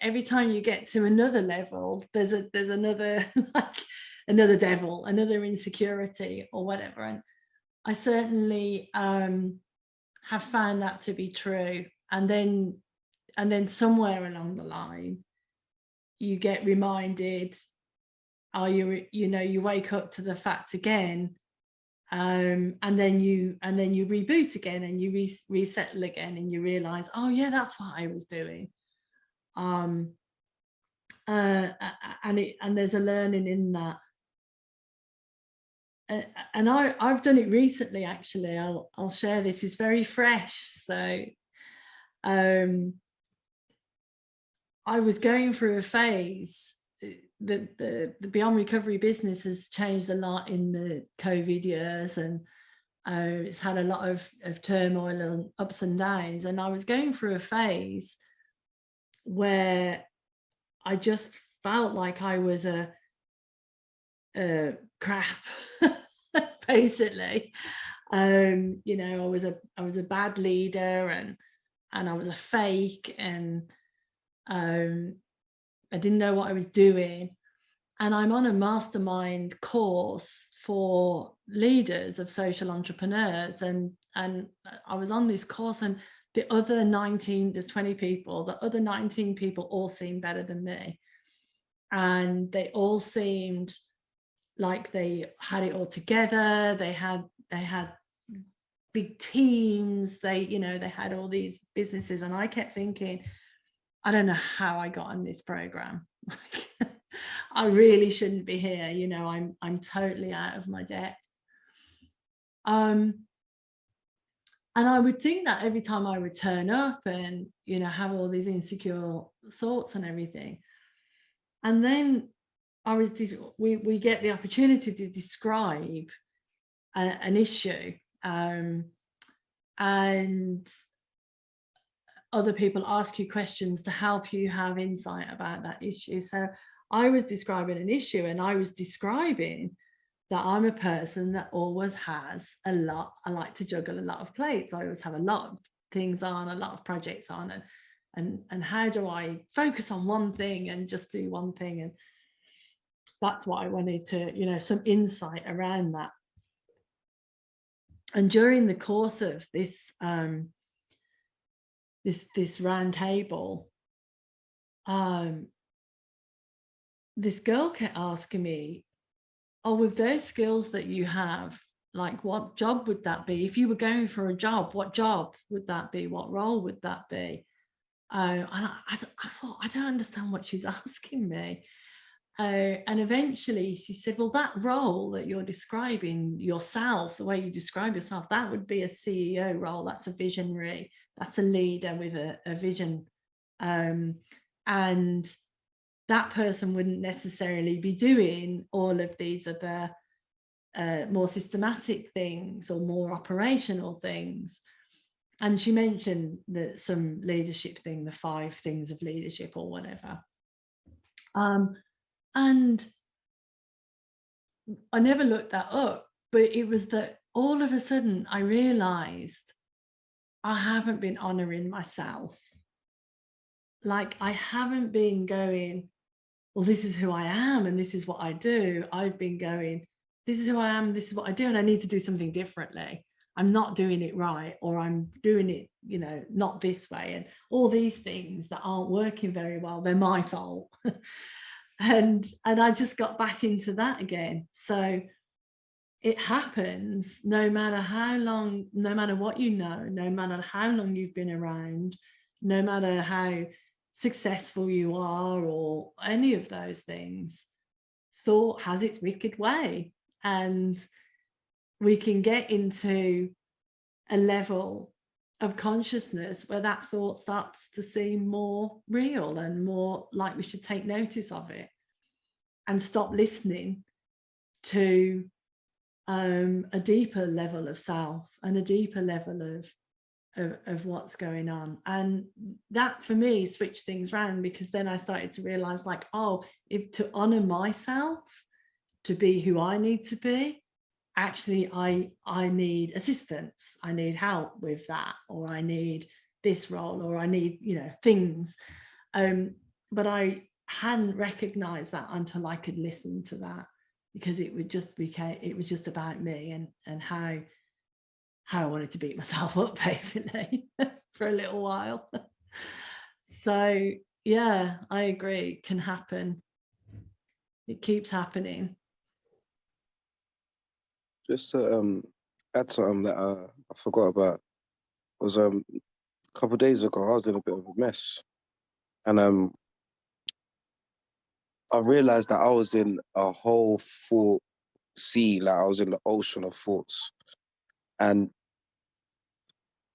every time you get to another level, there's another like another devil, another insecurity or whatever. And I certainly have found that to be true. And then somewhere along the line, you get reminded, you wake up to the fact again, and then you reboot again, and you resettle again, and you realize, oh yeah, that's what I was doing. And there's a learning in that. And I've done it recently, actually. I'll share this. It's very fresh. So I was going through a phase. The Beyond Recovery business has changed a lot in the COVID years, and it's had a lot of turmoil and ups and downs. And I was going through a phase where I just felt like I was a crap, basically. I was a bad leader, and I was a fake, and I didn't know what I was doing. And I'm on a mastermind course for leaders of social entrepreneurs, and I was on this course, and the other 19, there's 20 people, the other 19 people all seemed better than me, and they all seemed like they had it all together. They had big teams. They had all these businesses, and I kept thinking, I don't know how I got on this program. I really shouldn't be here. I'm totally out of my depth. And I would think that every time I would turn up and have all these insecure thoughts and everything, and then we get the opportunity to describe an issue, and other people ask you questions to help you have insight about that issue. So I was describing an issue, and I was describing that I'm a person that always has a lot. I like to juggle a lot of plates. I always have a lot of things on, a lot of projects on, and how do I focus on one thing and just do one thing? And that's what I wanted to, some insight around that. And during the course of this this round table, this girl kept asking me, oh, with those skills that you have, like, what job would that be? If you were going for a job, what job would that be? What role would that be? And I thought, I don't understand what she's asking me. And eventually she said, well, that role that you're describing yourself, the way you describe yourself, that would be a CEO role. That's a visionary. That's a leader with a vision. And that person wouldn't necessarily be doing all of these other more systematic things or more operational things. And she mentioned that some leadership thing, the 5 things of leadership or whatever. And I never looked that up, but it was that all of a sudden I realized I haven't been honoring myself. Like, I haven't been going, well, this is who I am and this is what I do. I've been going, this is who I am, this is what I do, and I need to do something differently. I'm not doing it right, or I'm doing it, you know, not this way, and all these things that aren't working very well, they're my fault. and I just got back into that again. So it happens no matter how long, no matter what you know, no matter how long you've been around, no matter how successful you are or any of those things. Thought has its wicked way, and we can get into a level of consciousness where that thought starts to seem more real and more like we should take notice of it and stop listening to a deeper level of self and a deeper level of what's going on. And that for me switched things around, because then I started to realize, like, oh, if to honor myself, to be who I need to be, actually I need assistance, I need help with that, or I need this role, or I need, you know, things. But I hadn't recognized that until I could listen to that, because it would just became, it was just about me and how I wanted to beat myself up, basically, for a little while. So yeah, I agree, it can happen. It keeps happening. Just to add something that I forgot about, was a couple of days ago I was in a bit of a mess, and I realized that I was in a whole thought sea, like I was in the ocean of thoughts. And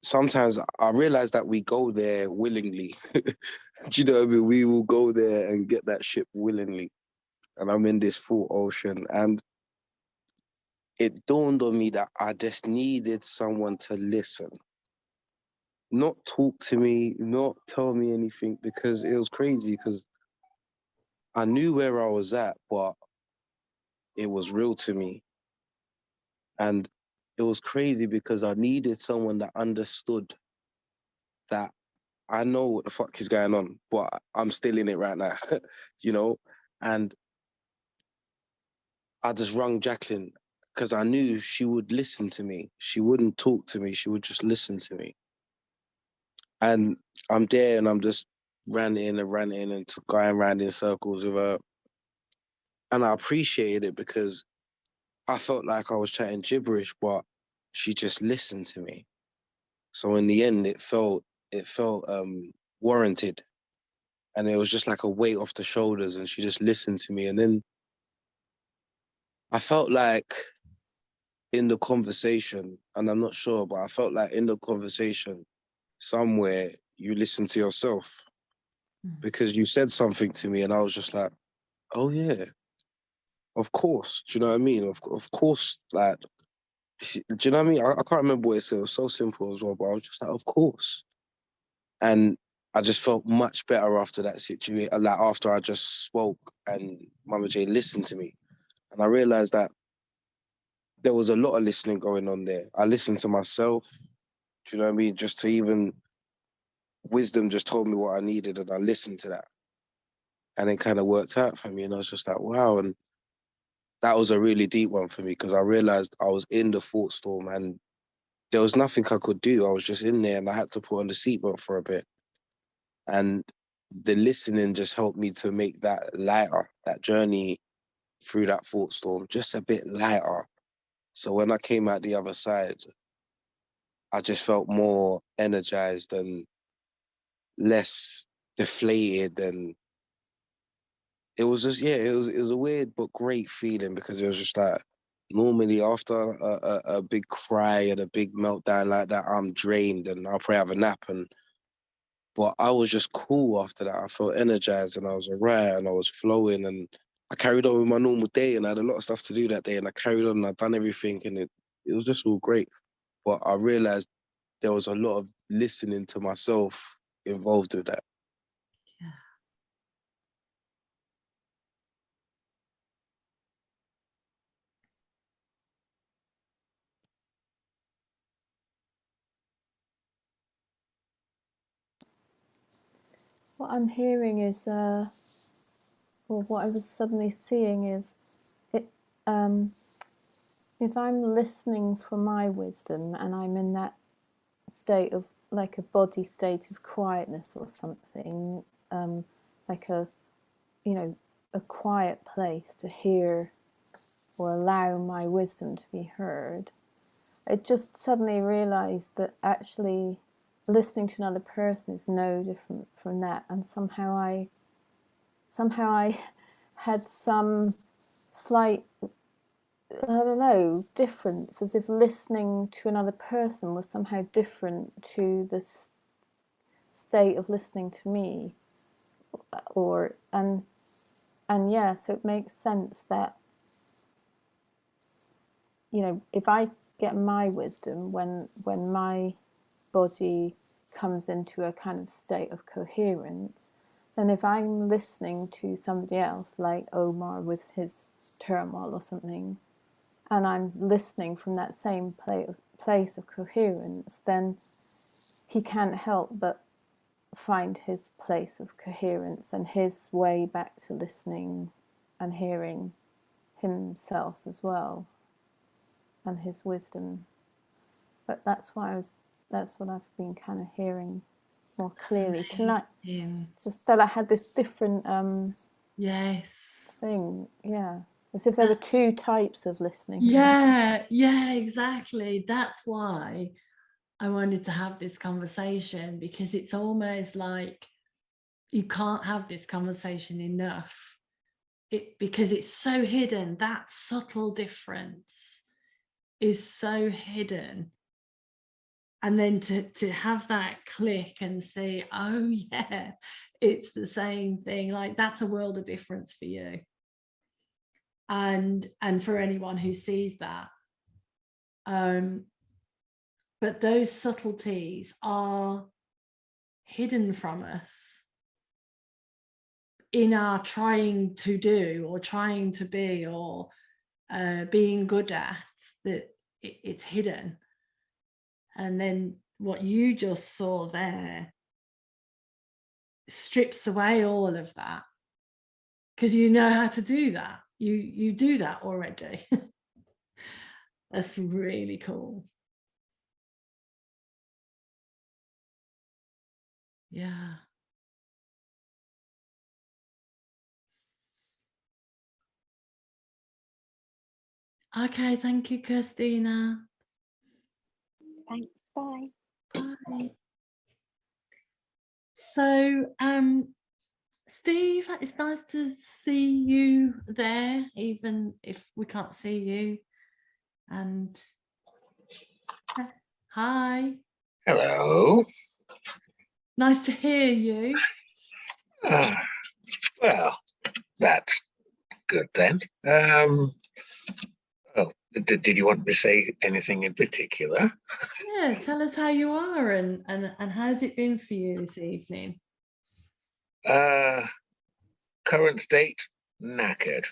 sometimes I realize that we go there willingly. Do you know what I mean? We will go there and get that ship willingly. And I'm in this thought ocean, and it dawned on me that I just needed someone to listen. Not talk to me, not tell me anything, because it was crazy, because I knew where I was at, but it was real to me. And it was crazy because I needed someone that understood that I know what the fuck is going on, but I'm still in it right now, you know? And I just rung Jacqueline because I knew she would listen to me. She wouldn't talk to me, she would just listen to me. And I'm there and I'm just ranting and going around in circles with her. And I appreciated it because I felt like I was chatting gibberish, but she just listened to me. So in the end, it felt warranted, and it was just like a weight off the shoulders. And she just listened to me, and then I felt like in the conversation, and I'm not sure, but I felt like in the conversation somewhere you listen to yourself, because you said something to me, and I was just like, oh yeah, of course. Do you know what I mean? Of course, like. Do you know what I mean? I can't remember what it said. It was so simple as well, but I was just like, of course. And I just felt much better after that situation, like after I just spoke and MamaJ listened to me. And I realized that there was a lot of listening going on there. I listened to myself, do you know what I mean? Just to even, wisdom just told me what I needed, and I listened to that. And it kind of worked out for me. And I was just like, wow. And that was a really deep one for me, because I realized I was in the thought storm and there was nothing I could do. I was just in there and I had to put on the seatbelt for a bit. And the listening just helped me to make that lighter, that journey through that thought storm, just a bit lighter. So when I came out the other side, I just felt more energized and less deflated. And it was just, yeah, it was a weird but great feeling, because it was just like, normally after a big cry and a big meltdown like that, I'm drained and I'll probably have a nap. But I was just cool after that. I felt energized and I was all right and I was flowing, and I carried on with my normal day, and I had a lot of stuff to do that day, and I carried on and I'd done everything, and it was just all great. But I realized there was a lot of listening to myself involved with that. Yeah. What I'm hearing is or what I was suddenly seeing is, it, if I'm listening for my wisdom and I'm in that state of, like a body state of quietness or something, like a, you know, a quiet place to hear or allow my wisdom to be heard, I just suddenly realized that actually listening to another person is no different from that. And somehow I had some slight, I don't know, difference, as if listening to another person was somehow different to the state of listening to me. Or and yeah, so it makes sense that, you know, if I get my wisdom when my body comes into a kind of state of coherence, then if I'm listening to somebody else, like Omar with his turmoil or something, and I'm listening from that same place of coherence, then he can't help but find his place of coherence and his way back to listening and hearing himself as well, and his wisdom. But that's what I've been kind of hearing more clearly tonight. Just that I had this different yes thing, yeah, as if there were two types of listening. Yeah, exactly. That's why I wanted to have this conversation, because it's almost like you can't have this conversation enough, because it's so hidden. That subtle difference is so hidden. And then to have that click and say, oh yeah, it's the same thing, like that's a world of difference for you. And for anyone who sees that. But those subtleties are hidden from us in our trying to do or trying to be or being good at, that it's hidden. And then what you just saw there strips away all of that, because you know how to do that. You do that already. That's really cool. Yeah. Okay, thank you, Christina. Thanks, bye. Bye. So, Steve, it's nice to see you there, even if we can't see you. And hi. Hello. Nice to hear you. Well, that's good then. Oh, did you want me to say anything in particular? Yeah, tell us how you are and how's it been for you this evening? Current state, knackered.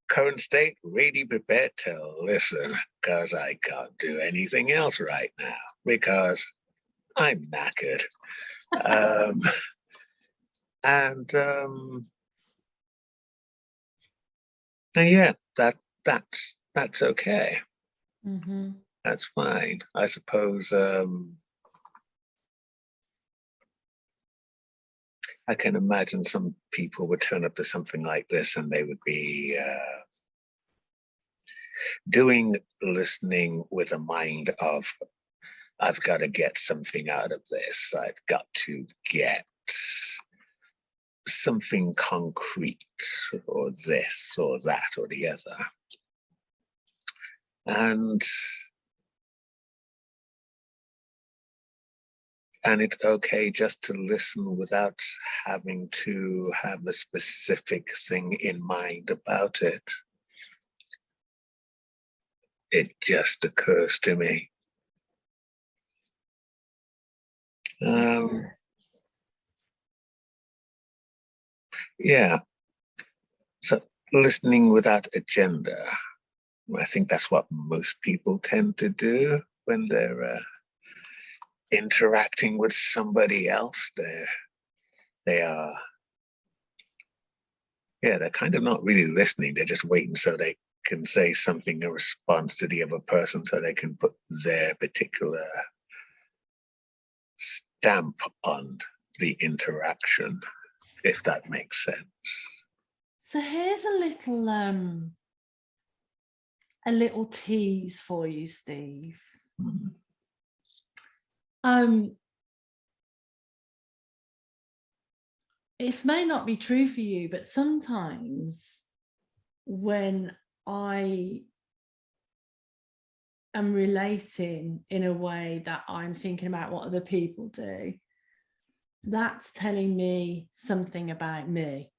Current state, really prepared to listen, because I can't do anything else right now because I'm knackered. And yeah, that's okay. Mm-hmm. That's fine. I suppose I can imagine some people would turn up to something like this and they would be doing listening with a mind of, I've got to get something out of this. I've got to get something concrete, or this or that or the other. And it's okay just to listen without having to have a specific thing in mind about it. It just occurs to me. Yeah. So listening without agenda. I think that's what most people tend to do when they're interacting with somebody else. They are yeah, they're kind of not really listening. They're just waiting so they can say something in response to the other person, so they can put their particular stamp on the interaction, if that makes sense. So here's a little tease for you, Steve. It may not be true for you, but sometimes when I am relating in a way that I'm thinking about what other people do, that's telling me something about me.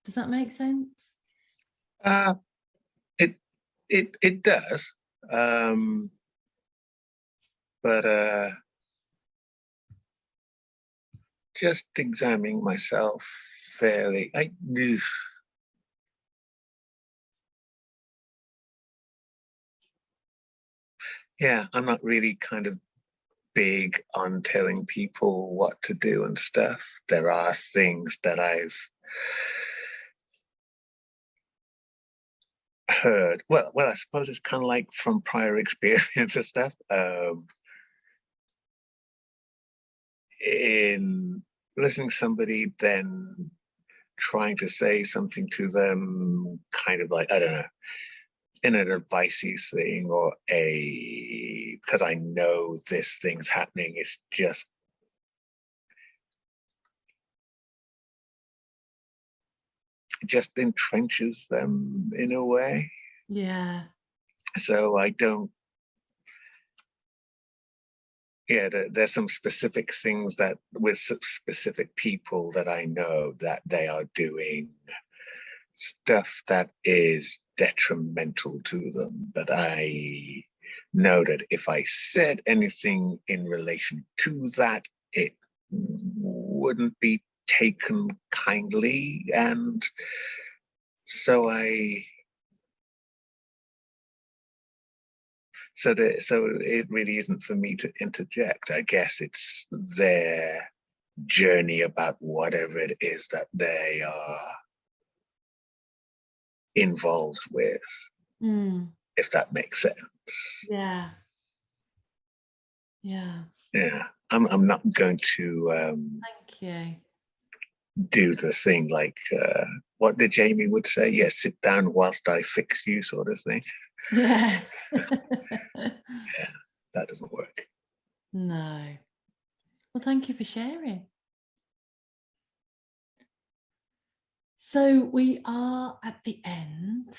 Does that make sense? It does. But just examining myself fairly, yeah, I'm not really kind of big on telling people what to do and stuff. There are things that I've heard. Well, I suppose it's kind of like from prior experience and stuff. In listening to somebody, then trying to say something to them, kind of like, I don't know, in an advicey thing, or because I know this thing's happening, it's just entrenches them in a way. Yeah. So I don't, yeah, there's some specific things that with specific people that I know that they are doing stuff that is detrimental to them. But I know that if I said anything in relation to that, it wouldn't be taken kindly. And so So it really isn't for me to interject. I guess it's their journey about whatever it is that they are involved with, if that makes sense. Yeah. Yeah. Yeah. I'm not going to Thank you. do the thing like what did Jamie would say? Yeah, sit down whilst I fix you, sort of thing. Yeah. Yeah, that doesn't work. No. Well, thank you for sharing. So we are at the end.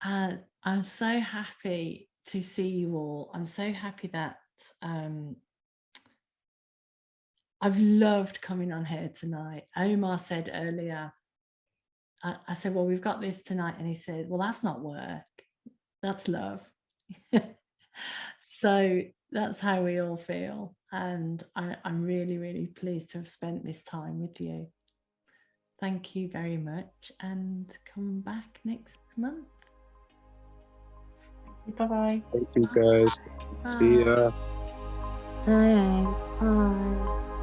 I'm so happy to see you all. I'm so happy that I've loved coming on here tonight. Omar said earlier, I said, well, we've got this tonight. And he said, well, that's not work. That's love. So that's how we all feel. And I'm really, really pleased to have spent this time with you. Thank you very much, and come back next month. Bye-bye. Thank you, guys. See ya. Thanks. Bye.